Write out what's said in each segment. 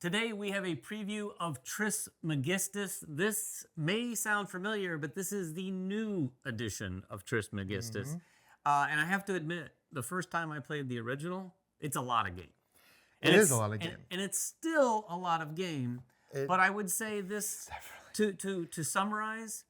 Today we have a preview of Trismegistus. This may sound familiar, but this is the new edition of Trismegistus. And I have to admit, the first time I played the original, it's a lot of game. It is a lot of game. And it's still a lot of game. But I would say this, to summarize,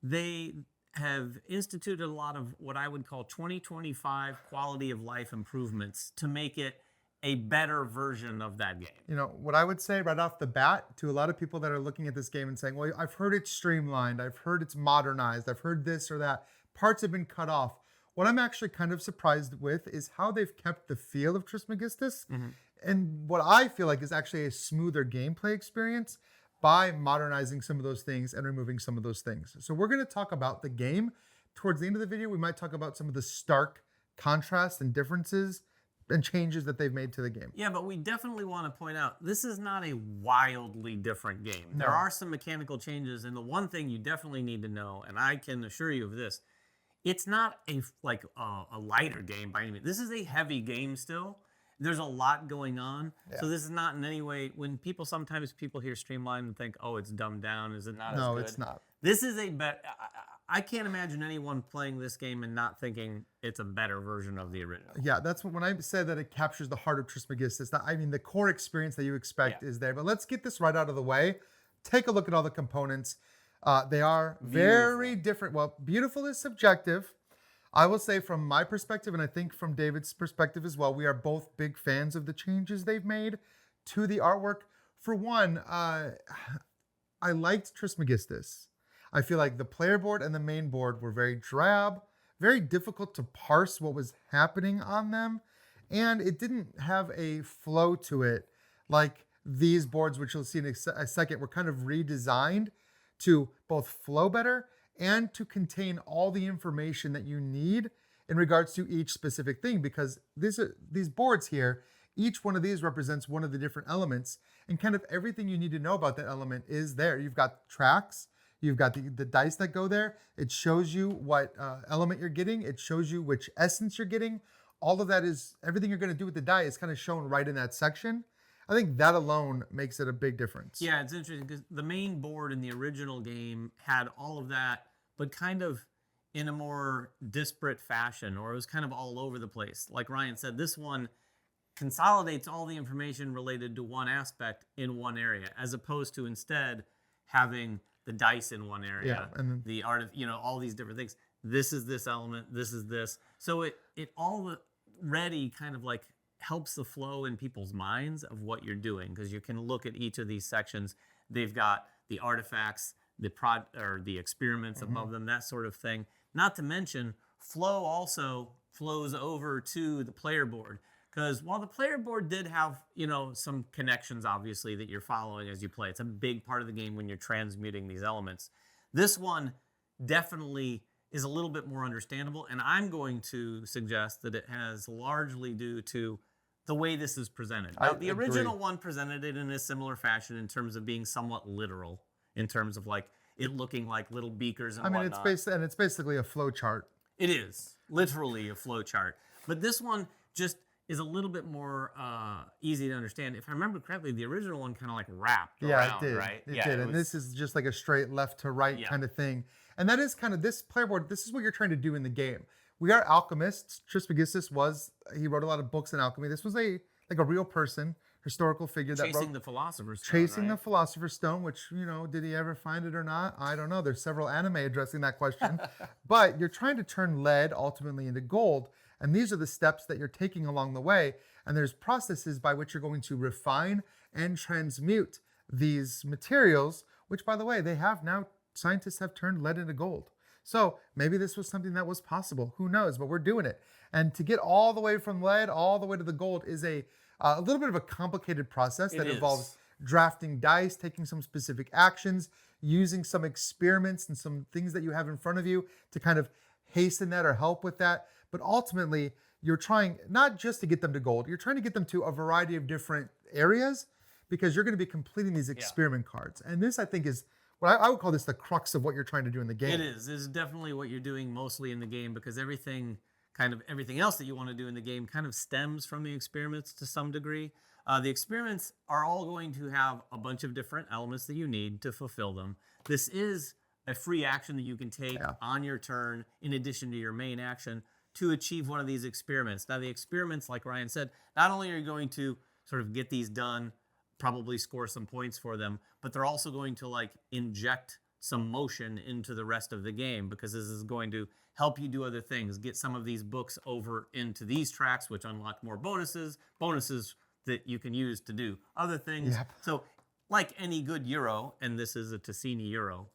they have instituted a lot of what I would call 2025 quality of life improvements to make it a better version of that game. You know, what I would say right off the bat to a lot of people that are looking at this game and saying, well, I've heard it's streamlined, I've heard it's modernized, I've heard this or that, parts have been cut off. What I'm actually kind of surprised with is how they've kept the feel of Trismegistus and what I feel like is actually a smoother gameplay experience by modernizing some of those things and removing some of those things. So we're going to talk about the game. Towards the end of the video, we might talk about some of the stark contrasts and differences and changes that they've made to the game. Yeah, but we definitely want to point out, this is not a wildly different game. No. There are some mechanical changes, and the one thing you definitely need to know, and I can assure you of this, it's not a lighter game by any means. This is a heavy game still. There's a lot going on. Yeah. So this is not in any way, when sometimes people hear Streamlined and think, oh, it's dumbed down. Is it not as good? No, it's not. This is a better, I can't imagine anyone playing this game and not thinking it's a better version of the original. Yeah, that's when I said that it captures the heart of Trismegistus. I mean, the core experience that you expect is there. But let's get this right out of the way. Take a look at all the components. They are very different. Well, beautiful is subjective. I will say from my perspective, and I think from David's perspective as well, we are both big fans of the changes they've made to the artwork. For one, I liked Trismegistus. I feel like the player board and the main board were very drab, very difficult to parse what was happening on them, and it didn't have a flow to it like these boards, which you'll see in a second, were kind of redesigned to both flow better and to contain all the information that you need in regards to each specific thing, because these boards here, each one of these represents one of the different elements, and kind of everything you need to know about that element is there. You've got tracks, you've got the dice that go there. It shows you what element you're getting. It shows you which essence you're getting. All of that is, everything you're going to do with the die is kind of shown right in that section. I think that alone makes it a big difference. Yeah, it's interesting because the main board in the original game had all of that, but kind of in a more disparate fashion, or it was kind of all over the place. Like Ryan said, this one consolidates all the information related to one aspect in one area, as opposed to instead having the dice in one area, and the art of, all these different things. This is this element, this is this. So it already kind of like helps the flow in people's minds of what you're doing, because you can look at each of these sections. They've got the artifacts, the experiments above them, that sort of thing. Not to mention, flow also flows over to the player board. Because while the player board did have, some connections, obviously, that you're following as you play, it's a big part of the game when you're transmuting these elements. This one definitely is a little bit more understandable, and I'm going to suggest that it has largely due to the way this is presented. Now, the original one presented it in a similar fashion in terms of being somewhat literal, in terms of like it looking like little beakers and whatnot. It's basically a flow chart. It is literally a flow chart, but this one just is a little bit more easy to understand. If I remember correctly, the original one kind of like wrapped around, it did. right? It did, and this is just like a straight left to right kind of thing. And that is kind of this player board. This is what you're trying to do in the game. We are alchemists. Trismegistus he wrote a lot of books in alchemy. This was like a real person, historical figure that chasing the Philosopher's Stone. Chasing the Philosopher's Stone, which, did he ever find it or not? I don't know. There's several anime addressing that question. But you're trying to turn lead ultimately into gold. And these are the steps that you're taking along the way. And there's processes by which you're going to refine and transmute these materials, which, by the way, scientists have turned lead into gold. So maybe this was something that was possible. Who knows? But we're doing it. And to get all the way from lead all the way to the gold is a little bit of a complicated process that involves drafting dice, taking some specific actions, using some experiments and some things that you have in front of you to kind of hasten that or help with that. But ultimately, you're trying not just to get them to gold, you're trying to get them to a variety of different areas, because you're going to be completing these experiment cards. And this, I think, is what I would call this the crux of what you're trying to do in the game. It is. It's definitely what you're doing mostly in the game, because everything else that you want to do in the game kind of stems from the experiments to some degree. The experiments are all going to have a bunch of different elements that you need to fulfill them. This is a free action that you can take on your turn in addition to your main action to achieve one of these experiments. Now, the experiments, like Ryan said, not only are you going to sort of get these done, probably score some points for them, but they're also going to like inject some motion into the rest of the game, because this is going to help you do other things. Get some of these books over into these tracks, which unlock more bonuses that you can use to do other things. Yep. So like any good Euro, and this is a Ticini Euro,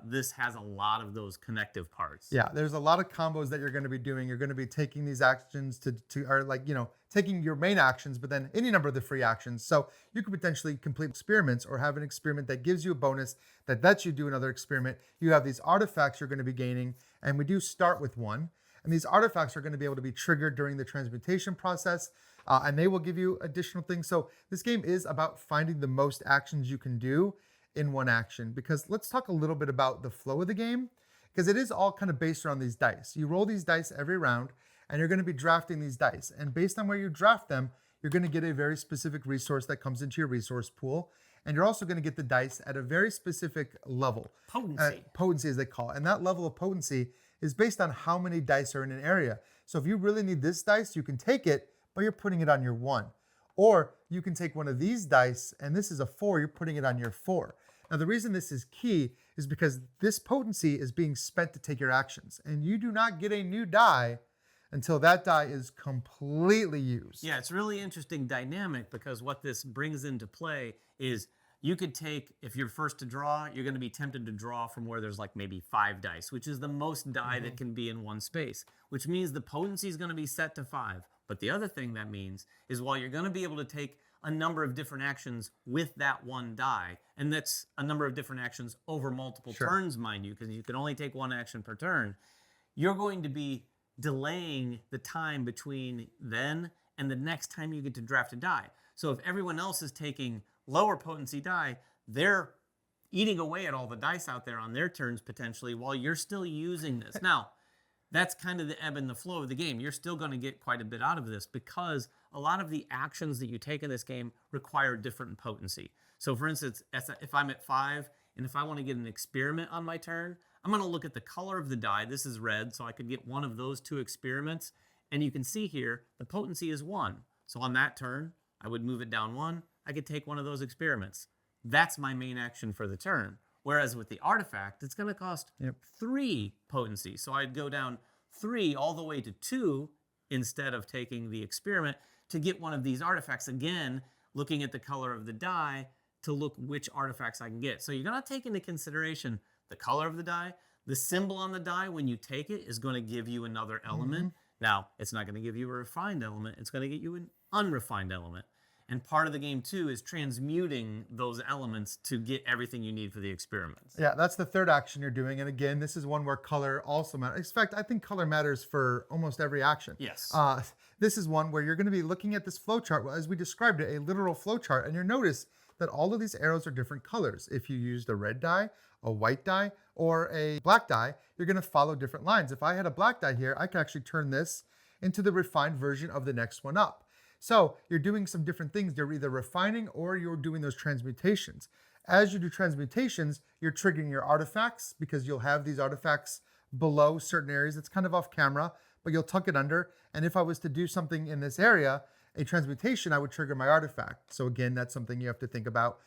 this has a lot of those connective parts. Yeah, there's a lot of combos that you're going to be doing. You're going to be taking these actions or like, taking your main actions, but then any number of the free actions. So you could potentially complete experiments or have an experiment that gives you a bonus that lets you do another experiment. You have these artifacts you're going to be gaining, and we do start with one. And these artifacts are going to be able to be triggered during the transmutation process, and they will give you additional things. So this game is about finding the most actions you can do in one action, because let's talk a little bit about the flow of the game, because it is all kind of based around these dice. You roll these dice every round, and you're going to be drafting these dice. And based on where you draft them, you're going to get a very specific resource that comes into your resource pool. And you're also going to get the dice at a very specific level. Potency. Potency, as they call it. And that level of potency is based on how many dice are in an area. So if you really need this dice, you can take it, but you're putting it on your 1. Or you can take one of these dice, and this is a 4, you're putting it on your 4. Now, the reason this is key is because this potency is being spent to take your actions. And you do not get a new die until that die is completely used. Yeah, it's really interesting dynamic, because what this brings into play is you could take, if you're first to draw, you're going to be tempted to draw from where there's like maybe 5 dice, which is the most die that can be in one space, which means the potency is going to be set to 5. But the other thing that means is while you're going to be able to take a number of different actions with that one die, and that's a number of different actions over multiple turns, mind you, because you can only take one action per turn, you're going to be delaying the time between then and the next time you get to draft a die. So if everyone else is taking lower potency die, they're eating away at all the dice out there on their turns potentially while you're still using this. Now, that's kind of the ebb and the flow of the game. You're still going to get quite a bit out of this, because a lot of the actions that you take in this game require different potency. So for instance, if I'm at 5 and if I want to get an experiment on my turn, I'm going to look at the color of the die. This is red, so I could get one of those 2 experiments. And you can see here, the potency is 1. So on that turn, I would move it down 1. I could take one of those experiments. That's my main action for the turn. Whereas with the artifact, it's going to cost 3 potency. So I'd go down 3 all the way to 2 instead of taking the experiment to get one of these artifacts. Again, looking at the color of the die to look which artifacts I can get. So you're going to take into consideration the color of the die. The symbol on the die when you take it is going to give you another element. Now, it's not going to give you a refined element. It's going to get you an unrefined element. And part of the game, too, is transmuting those elements to get everything you need for the experiments. Yeah, that's the third action you're doing. And again, this is one where color also matters. In fact, I think color matters for almost every action. Yes. This is one where you're going to be looking at this flowchart, as we described it, a literal flowchart, and you'll notice that all of these arrows are different colors. If you used a red die, a white die, or a black die, you're going to follow different lines. If I had a black die here, I could actually turn this into the refined version of the next one up. So you're doing some different things. You're either refining or you're doing those transmutations. As you do transmutations, you're triggering your artifacts, because you'll have these artifacts below certain areas. It's kind of off camera, but you'll tuck it under. And if I was to do something in this area, a transmutation, I would trigger my artifact. So again, that's something you have to think about.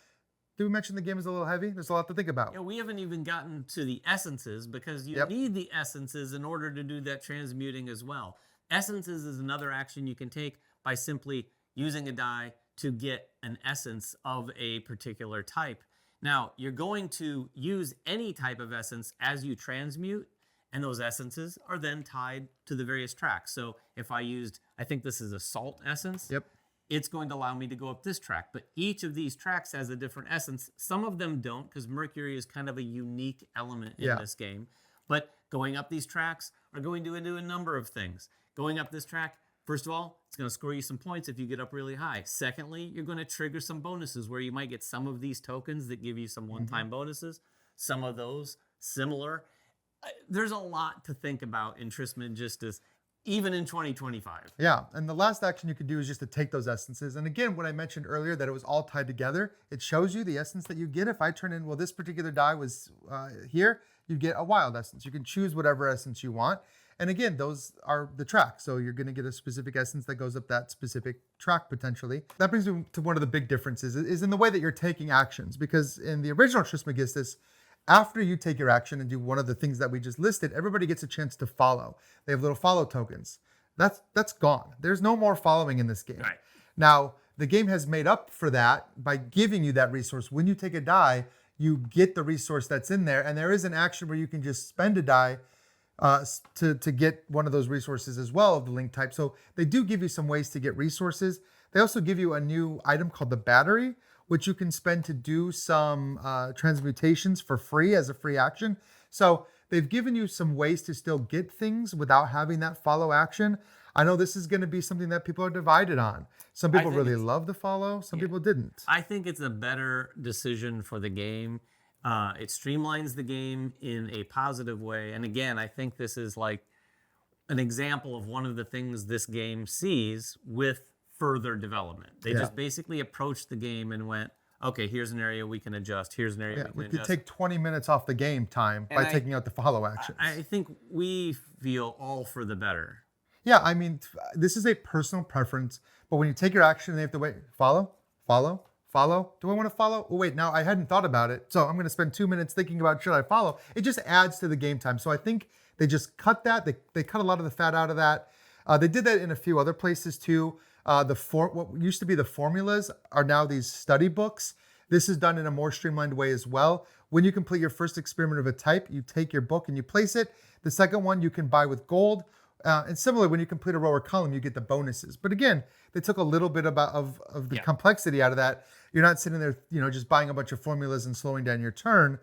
Did we mention the game is a little heavy? There's a lot to think about. Yeah, we haven't even gotten to the essences, because you need the essences in order to do that transmuting as well. Essences is another action you can take by simply using a die to get an essence of a particular type. Now, you're going to use any type of essence as you transmute, and those essences are then tied to the various tracks. So if I used, I think this is a salt essence, it's going to allow me to go up this track. But each of these tracks has a different essence. Some of them don't, because mercury is kind of a unique element in this game. But going up these tracks are going to do a number of things. Going up this track, first of all, it's going to score you some points if you get up really high. Secondly, you're going to trigger some bonuses where you might get some of these tokens that give you some one-time bonuses. Some of those similar. There's a lot to think about in Trismegistus. even in 2025. Yeah, and the last action you could do is just to take those essences. And again, when I mentioned earlier that it was all tied together, it shows you the essence that you get. If I turn in, well, this particular die was here, you get a wild essence. You can choose whatever essence you want. And again, those are the tracks. So you're going to get a specific essence that goes up that specific track potentially. That brings me to one of the big differences is in the way that you're taking actions. Because in the original Trismegistus, after you take your action and do one of the things that we just listed, everybody gets a chance to follow. They have little follow tokens. That's gone. There's no more following in this game. Right. Now, the game has made up for that by giving you that resource. When you take a die, you get the resource that's in there. And there is an action where you can just spend a die to get one of those resources as well of the link type. So they do give you some ways to get resources. They also give you a new item called the battery, which you can spend to do some transmutations for free as a free action. So they've given you some ways to still get things without having that follow action. I know this is going to be something that people are divided on. Some people really love the follow. Some people didn't. I think it's a better decision for the game. It streamlines the game in a positive way. And again, I think this is like an example of one of the things this game sees with further development. They just basically approached the game and went, okay, here's an area we can adjust. Here's an area we can adjust. We could take 20 minutes off the game time by taking out the follow actions. I think we feel all for the better. Yeah, I mean, this is a personal preference, but when you take your action, they have to wait, follow. Do I want to follow? Oh, wait, now I hadn't thought about it. So I'm going to spend 2 minutes thinking about should I follow? It just adds to the game time. So I think they just cut that. They cut a lot of the fat out of that. They did that in a few other places too. What used to be the formulas are now these study books. This is done in a more streamlined way as well. When you complete your first experiment of a type, you take your book and you place it. The second one you can buy with gold. And similarly, when you complete a row or column, you get the bonuses. But again, they took a little bit of the complexity out of that. You're not sitting there, just buying a bunch of formulas and slowing down your turn.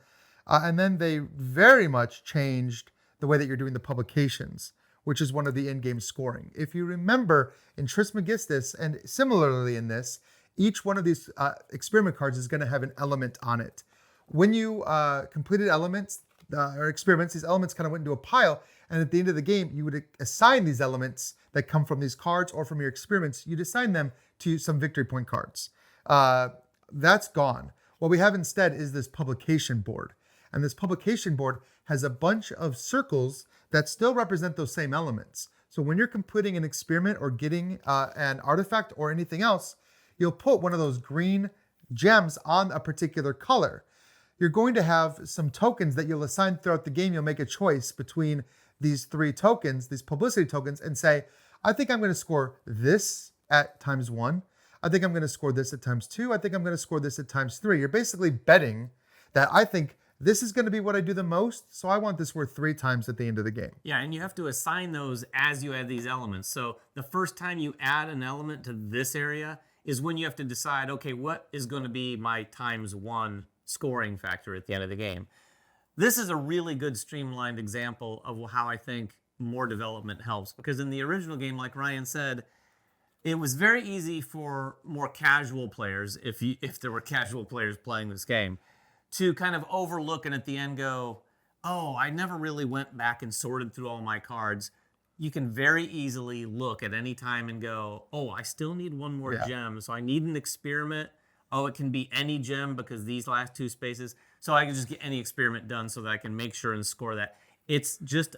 And then they very much changed the way that you're doing the publications, which is one of the in-game scoring. If you remember in Trismegistus, and similarly in this, each one of these experiment cards is going to have an element on it. When you completed elements or experiments, these elements kind of went into a pile. And at the end of the game, you would assign these elements that come from these cards or from your experiments. You'd assign them to some victory point cards. That's gone. What we have instead is this publication board. And this publication board has a bunch of circles that still represent those same elements. So when you're completing an experiment or getting an artifact or anything else, you'll put one of those green gems on a particular color. You're going to have some tokens that you'll assign throughout the game. You'll make a choice between these 3 tokens, these publicity tokens, and say, I think I'm going to score this at ×1. I think I'm going to score this at ×2. I think I'm going to score this at ×3. You're basically betting that I think this is going to be what I do the most, so I want this worth 3 times at the end of the game. Yeah, and you have to assign those as you add these elements. So the first time you add an element to this area is when you have to decide, okay, what is going to be my ×1 scoring factor at the end of the game? This is a really good streamlined example of how I think more development helps. Because in the original game, like Ryan said, it was very easy for more casual players, if there were casual players playing this game, to kind of overlook and at the end go, oh, I never really went back and sorted through all my cards. You can very easily look at any time and go, oh, I still need one more gem, so I need an experiment. Oh, it can be any gem because these last 2 spaces. So I can just get any experiment done so that I can make sure and score that. It's just,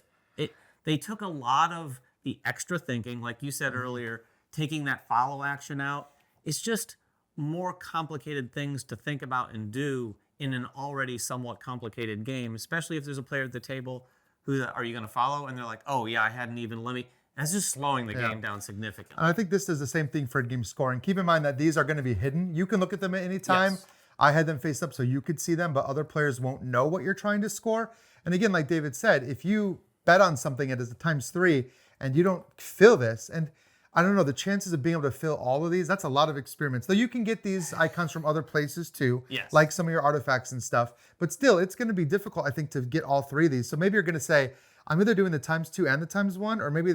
they took a lot of the extra thinking, like you said earlier, taking that follow action out. It's just more complicated things to think about and do in an already somewhat complicated game, especially if there's a player at the table who, are you going to follow? And they're like, oh yeah, I hadn't even, that's just slowing the game down significantly. And I think this does the same thing for game scoring. Keep in mind that these are going to be hidden. You can look at them at any time. Yes. I had them face up so you could see them, but other players won't know what you're trying to score. And again, like David said, if you bet on something at a ×3 and you don't fill this, and I don't know, the chances of being able to fill all of these, that's a lot of experiments. Though you can get these icons from other places too, like some of your artifacts and stuff. But still, it's going to be difficult, I think, to get all 3 of these. So maybe you're going to say, I'm either doing the ×2 and the ×1, or maybe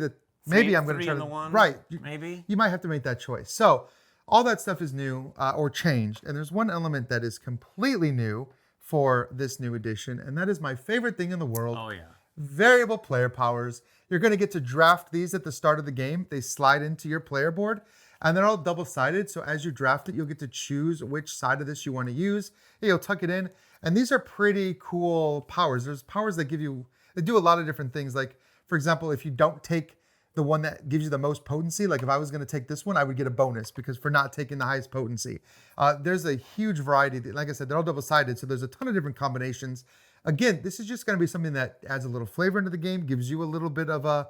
I'm going to try to, right. Maybe. You might have to make that choice. So all that stuff is new or changed. And there's one element that is completely new for this new edition. And that is my favorite thing in the world. Oh, yeah. variable player powers. You're going to get to draft these at the start of the game. They slide into your player board, and they're all double-sided. So as you draft it, you'll get to choose which side of this you want to use. You'll tuck it in, and these are pretty cool powers. There's powers that do a lot of different things. Like, for example, if you don't take the one that gives you the most potency, like if I was going to take this one, I would get a bonus because for not taking the highest potency. There's a huge variety. Like I said, they're all double-sided, so there's a ton of different combinations. Again, this is just going to be something that adds a little flavor into the game, gives you a little bit of a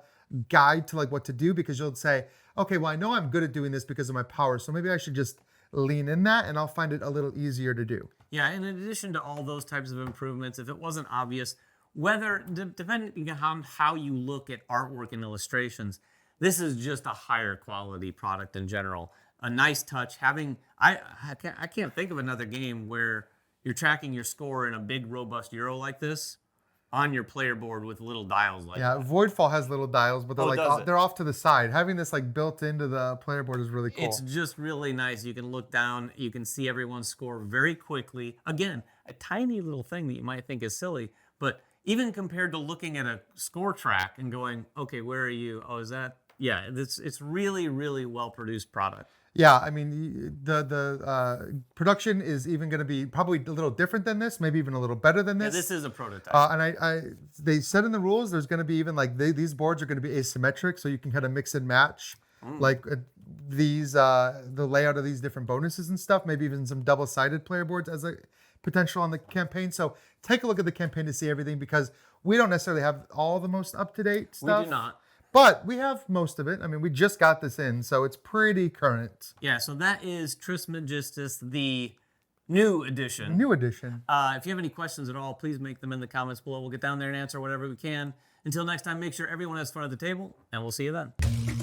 guide to like what to do, because you'll say, okay, well, I know I'm good at doing this because of my power, so maybe I should just lean in that, and I'll find it a little easier to do. Yeah, in addition to all those types of improvements, if it wasn't obvious, whether, depending on how you look at artwork and illustrations, this is just a higher quality product in general. A nice touch. I can't think of another game where you're tracking your score in a big, robust Euro like this on your player board with little dials like that. Yeah, Voidfall has little dials, but they're they're off to the side. Having this like built into the player board is really cool. It's just really nice. You can look down, you can see everyone's score very quickly. Again, a tiny little thing that you might think is silly, but even compared to looking at a score track and going, okay, where are you? Oh, is that? Yeah, it's really, really well-produced product. Yeah, I mean, the production is even going to be probably a little different than this, maybe even a little better than this. Yeah, this is a prototype. And they said in the rules, there's going to be even like these boards are going to be asymmetric, so you can kind of mix and match like the layout of these different bonuses and stuff. Maybe even some double-sided player boards as a potential on the campaign. So take a look at the campaign to see everything, because we don't necessarily have all the most up-to-date stuff. We do not. But we have most of it. I mean, we just got this in, so it's pretty current. Yeah, so that is Trismegistus, the new edition. New edition. If you have any questions at all, please make them in the comments below. We'll get down there and answer whatever we can. Until next time, make sure everyone has fun at the table, and we'll see you then.